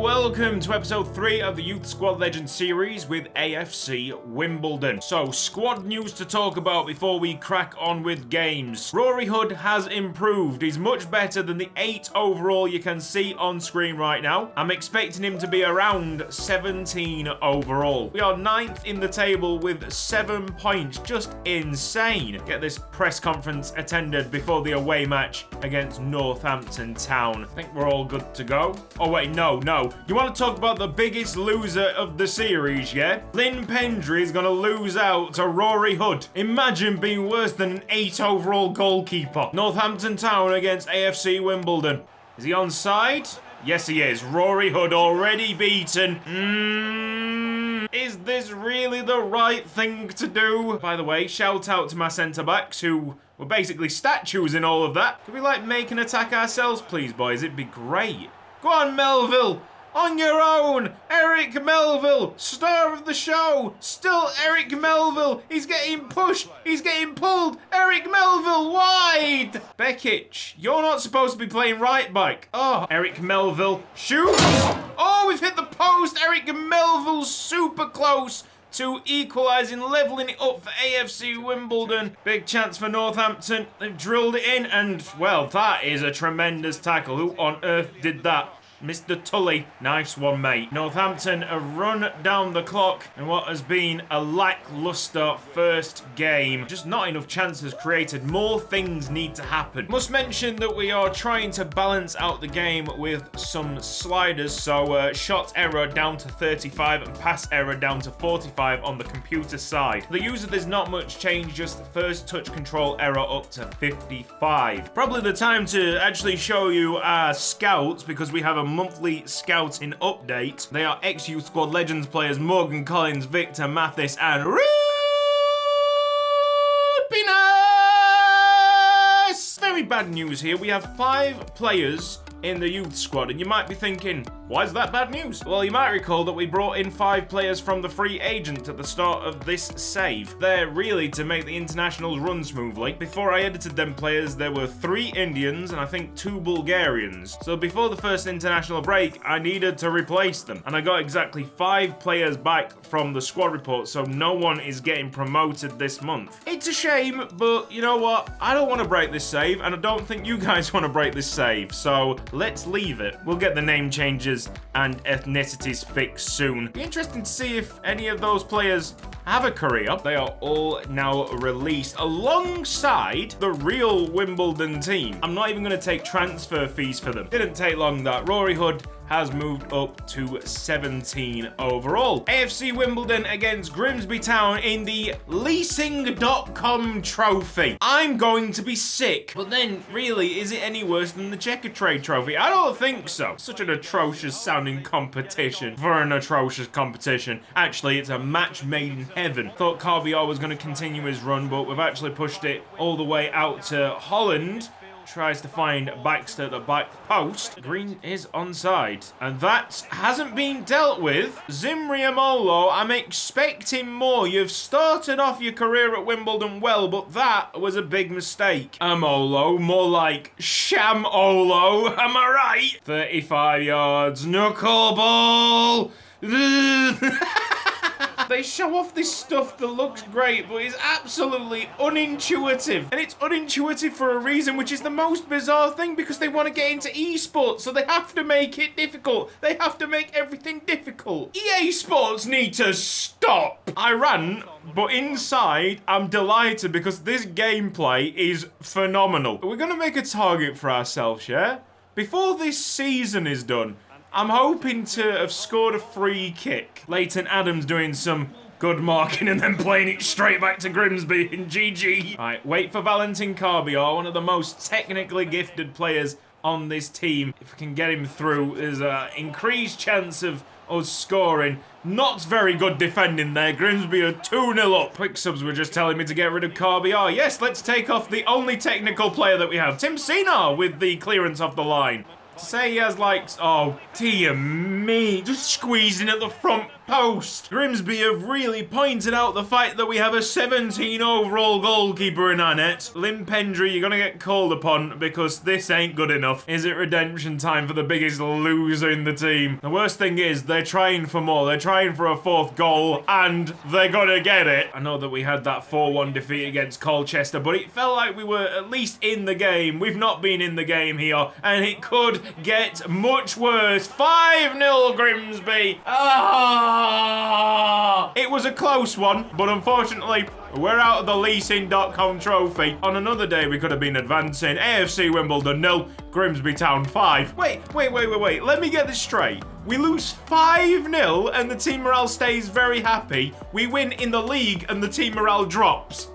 welcome to episode 3 of the Youth Squad Legends series with AFC Wimbledon. So, squad news to talk about before we crack on with games. Rory Hood has improved. He's much better than the 8 overall you can see on screen right now. I'm expecting him to be around 17 overall. We are 9th in the table with 7 points. Just insane. Get this press conference attended before the away match against Northampton Town. I think we're all good to go. Oh wait, no. You want to talk about the biggest loser of the series, yeah? Lynn Pendry is going to lose out to Rory Hood. Imagine being worse than an 8 overall goalkeeper. Northampton Town against AFC Wimbledon. Is he onside? Yes, he is. Rory Hood already beaten. Is this really the right thing to do? By the way, shout out to my centre-backs who were basically statues in all of that. Could we, make an attack ourselves, please, boys? It'd be great. Go on, Melville. On your own. Eric Melville, star of the show. Still Eric Melville. He's getting pushed. He's getting pulled. Eric Melville wide. Bekic, you're not supposed to be playing right back. Oh, Eric Melville shoots. Oh, we've hit the post. Eric Melville's super close to equalising, levelling it up for AFC Wimbledon. Big chance for Northampton. They've drilled it in and, well, that is a tremendous tackle. Who on earth did that? Mr. Tully. Nice one, mate. Northampton have run down the clock in what has been a lackluster first game. Just not enough chances created. More things need to happen. Must mention that we are trying to balance out the game with some sliders. So shot error down to 35 and pass error down to 45 on the computer side. The user, there's not much change, just the first touch control error up to 55. Probably the time to actually show you our scouts because we have a monthly scouting update. They are ex-Youth Squad Legends players Morgan Collins, Victor Mathis, and Rupinas! Very bad news here. We have 5 players in the youth squad, and you might be thinking, why is that bad news? Well, you might recall that we brought in 5 players from the free agent at the start of this save. They're really to make the internationals run smoothly. Before I edited them players, there were 3 Indians and I think 2 Bulgarians. So before the first international break, I needed to replace them. And I got exactly 5 players back from the squad report, so no one is getting promoted this month. It's a shame, but you know what? I don't want to break this save, and I don't think you guys want to break this save. So let's leave it. We'll get the name changes and ethnicities fixed soon. Be interesting to see if any of those players have a career. They are all now released alongside the real Wimbledon team. I'm not even going to take transfer fees for them. Didn't take long that. Rory Hood has moved up to 17 overall. AFC Wimbledon against Grimsby Town in the leasing.com trophy. I'm going to be sick. But then, really, is it any worse than the Checker Trade trophy? I don't think so. Such an atrocious sounding competition for an atrocious competition. Actually, it's a match made in heaven. Thought KBR was going to continue his run, but we've actually pushed it all the way out to Holland. Tries to find Baxter at the back post. Green is onside. And that hasn't been dealt with. Zimri Amolo, I'm expecting more. You've started off your career at Wimbledon well, but that was a big mistake. Amolo, more like Sham-Olo. Am I right? 35 yards. Knuckleball. They show off this stuff that looks great, but is absolutely unintuitive. And it's unintuitive for a reason, which is the most bizarre thing, because they want to get into esports, so they have to make it difficult. They have to make everything difficult. EA Sports need to stop. I ran, but inside, I'm delighted because this gameplay is phenomenal. We're going to make a target for ourselves, yeah? Before this season is done, I'm hoping to have scored a free kick. Leighton Adams doing some good marking and then playing it straight back to Grimsby in GG. Right, wait for Valentin KBR, one of the most technically gifted players on this team. If we can get him through, there's an increased chance of us scoring. Not very good defending there. Grimsby are 2-0 up. Quick subs were just telling me to get rid of KBR. Yes, let's take off the only technical player that we have. Tim Sinar with the clearance off the line. To say he has like, oh dear me, just squeezing at the front post. Grimsby have really pointed out the fact that we have a 17 overall goalkeeper in our net. Lynn Pendry, you're gonna get called upon because this ain't good enough. Is it redemption time for the biggest loser in the team? The worst thing is they're trying for more. They're trying for a 4th goal and they're gonna get it. I know that we had that 4-1 defeat against Colchester, but it felt like we were at least in the game. We've not been in the game here and it could get much worse. 5-0 Grimsby. It was a close one, but unfortunately, we're out of the leasing.com trophy. On another day, we could have been advancing. AFC Wimbledon 0, Grimsby Town 5. Wait. Let me get this straight. We lose 5-0 and the team morale stays very happy. We win in the league and the team morale drops.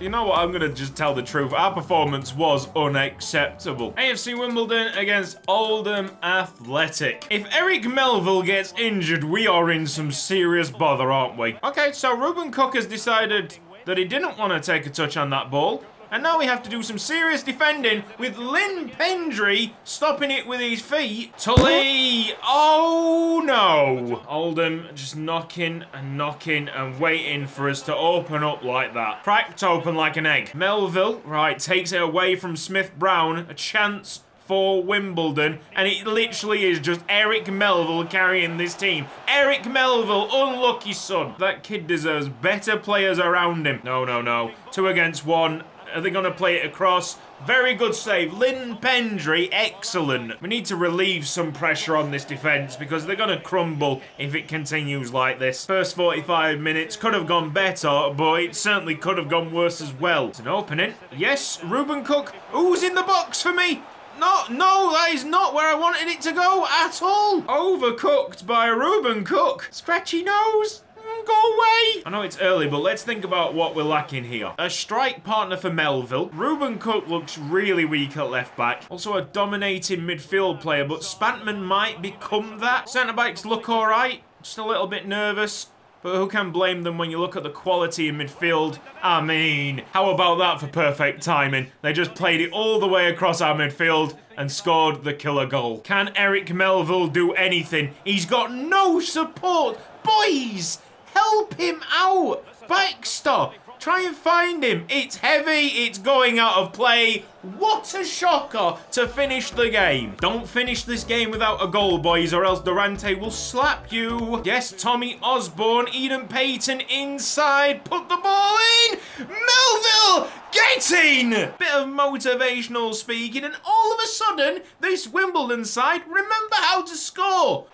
You know what, I'm gonna just tell the truth. Our performance was unacceptable. AFC Wimbledon against Oldham Athletic. If Eric Melville gets injured, we are in some serious bother, aren't we? Okay, so Ruben Cook has decided that he didn't want to take a touch on that ball. And now we have to do some serious defending with Lynn Pendry stopping it with his feet. Tully! Oh no! Oldham just knocking and waiting for us to open up like that. Cracked open like an egg. Melville, right, takes it away from Smith-Brown. A chance for Wimbledon, and it literally is just Eric Melville carrying this team. Eric Melville, unlucky son. That kid deserves better players around him. No. 2 against 1. Are they going to play it across? Very good save. Lynn Pendry, excellent. We need to relieve some pressure on this defence because they're going to crumble if it continues like this. First 45 minutes could have gone better, but it certainly could have gone worse as well. It's an opening. Yes, Ruben Cook. Who's in the box for me? No, that is not where I wanted it to go at all. Overcooked by Ruben Cook. Scratchy nose. Go away! I know it's early, but let's think about what we're lacking here. A strike partner for Melville. Ruben Cook looks really weak at left back. Also a dominating midfield player, but Spantman might become that. Centre backs look alright. Just a little bit nervous. But who can blame them when you look at the quality in midfield? I mean, how about that for perfect timing? They just played it all the way across our midfield and scored the killer goal. Can Eric Melville do anything? He's got no support. Boys! Help him out! Baxter! Try and find him. It's heavy. It's going out of play. What a shocker to finish the game. Don't finish this game without a goal, boys, or else Durante will slap you. Yes, Tommy Osborne, Eden Payton inside. Put the ball in. Melville, get in. Bit of motivational speaking, and all of a sudden, this Wimbledon side remember how to score.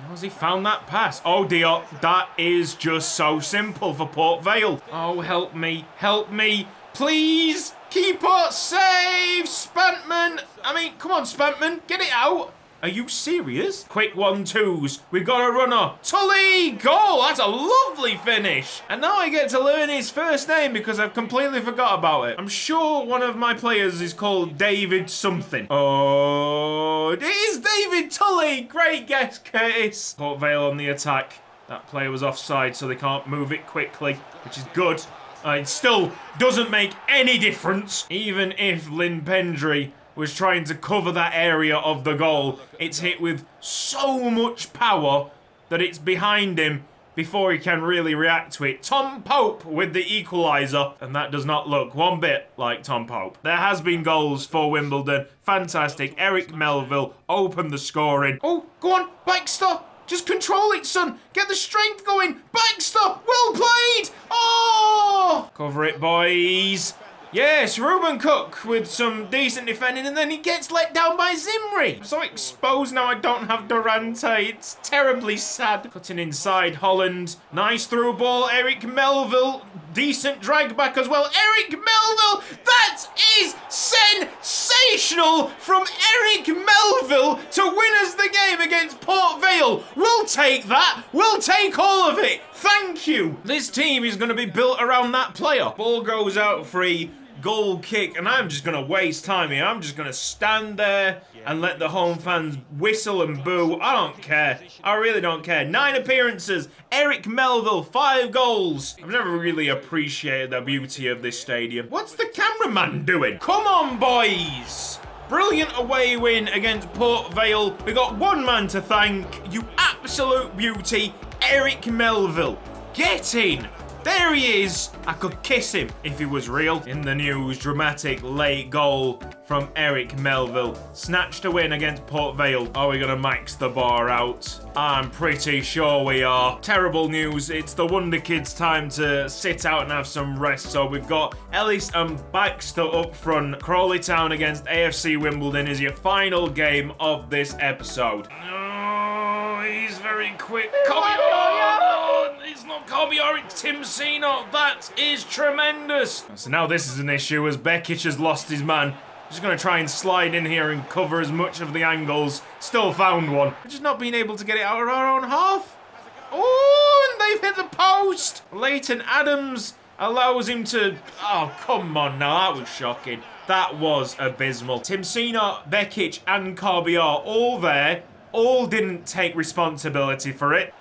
How's he found that pass? Oh dear, that is just so simple for Port Vale. Oh, help me, please. Keeper, save, Spantman. I mean, come on, Spantman, get it out. Are you serious? Quick 1-2s. We've got a runner. Tully, goal. That's a lovely finish. And now I get to learn his first name because I've completely forgot about it. I'm sure one of my players is called David something. Oh, it is David Tully. Great guess, Curtis. Port Vale on the attack. That player was offside, so they can't move it quickly, which is good. It still doesn't make any difference. Even if Lynn Pendry was trying to cover that area of the goal, it's hit with so much power that it's behind him before he can really react to it. Tom Pope with the equaliser, and that does not look one bit like Tom Pope. There has been goals for Wimbledon. Fantastic. Eric Melville opened the scoring. Oh, go on, Baxter. Just control it, son. Get the strength going. Baxter, well played. Oh! Cover it, boys. Yes, Ruben Cook with some decent defending, and then he gets let down by Zimri. I'm so exposed now I don't have Durante. It's terribly sad. Cutting inside Holland. Nice through ball, Eric Melville. Decent drag back as well. Eric Melville! That is sensational from Eric Melville to win us the game against Port Vale. We'll take that. We'll take all of it. Thank you. This team is going to be built around that player. Ball goes out free. Goal kick, and I'm just going to waste time here. I'm just going to stand there and let the home fans whistle and boo. I don't care. I really don't care. 9 appearances. Eric Melville, 5 goals. I've never really appreciated the beauty of this stadium. What's the cameraman doing? Come on, boys. Brilliant away win against Port Vale. We got one man to thank. You absolute beauty, Eric Melville. Get in. There he is. I could kiss him if he was real. In the news, dramatic late goal from Eric Melville. Snatched a win against Port Vale. Are we going to max the bar out? I'm pretty sure we are. Terrible news. It's the Wonder Kids' time to sit out and have some rest. So we've got Ellis and Baxter up front. Crawley Town against AFC Wimbledon is your final game of this episode. Oh, he's very quick. It's not Corbior, it's Tim Seno. That is tremendous. So now this is an issue as Bekic has lost his man. Just going to try and slide in here and cover as much of the angles. Still found one. We're just not being able to get it out of our own half. Oh, and they've hit the post. Leighton Adams allows him to... Oh, come on now. That was shocking. That was abysmal. Tim Seno, Bekic and Corbior all there. All didn't take responsibility for it.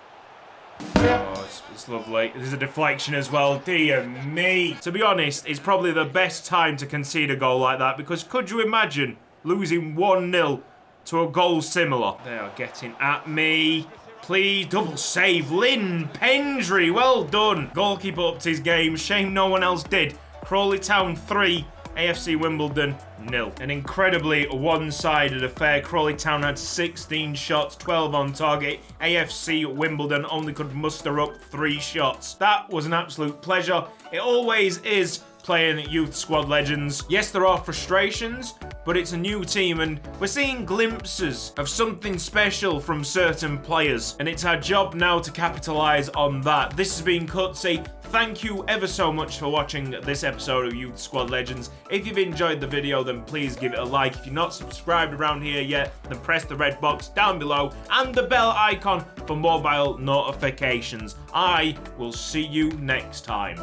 Oh, it's lovely. There's a deflection as well. Dear me. To be honest, it's probably the best time to concede a goal like that because could you imagine losing 1-0 to a goal similar? They are getting at me. Please, double save. Lynn Pendry, well done. Goalkeeper upped his game. Shame no one else did. Crawley Town 3. AFC Wimbledon 0. An incredibly one-sided affair. Crawley Town had 16 shots, 12 on target. AFC Wimbledon only could muster up 3 shots. That was an absolute pleasure. It always is playing youth squad legends. Yes, there are frustrations, but it's a new team and we're seeing glimpses of something special from certain players. And it's our job now to capitalise on that. This has been Cutsy. Thank you ever so much for watching this episode of Youth Squad Legends. If you've enjoyed the video, then please give it a like. If you're not subscribed around here yet, then press the red box down below and the bell icon for mobile notifications. I will see you next time.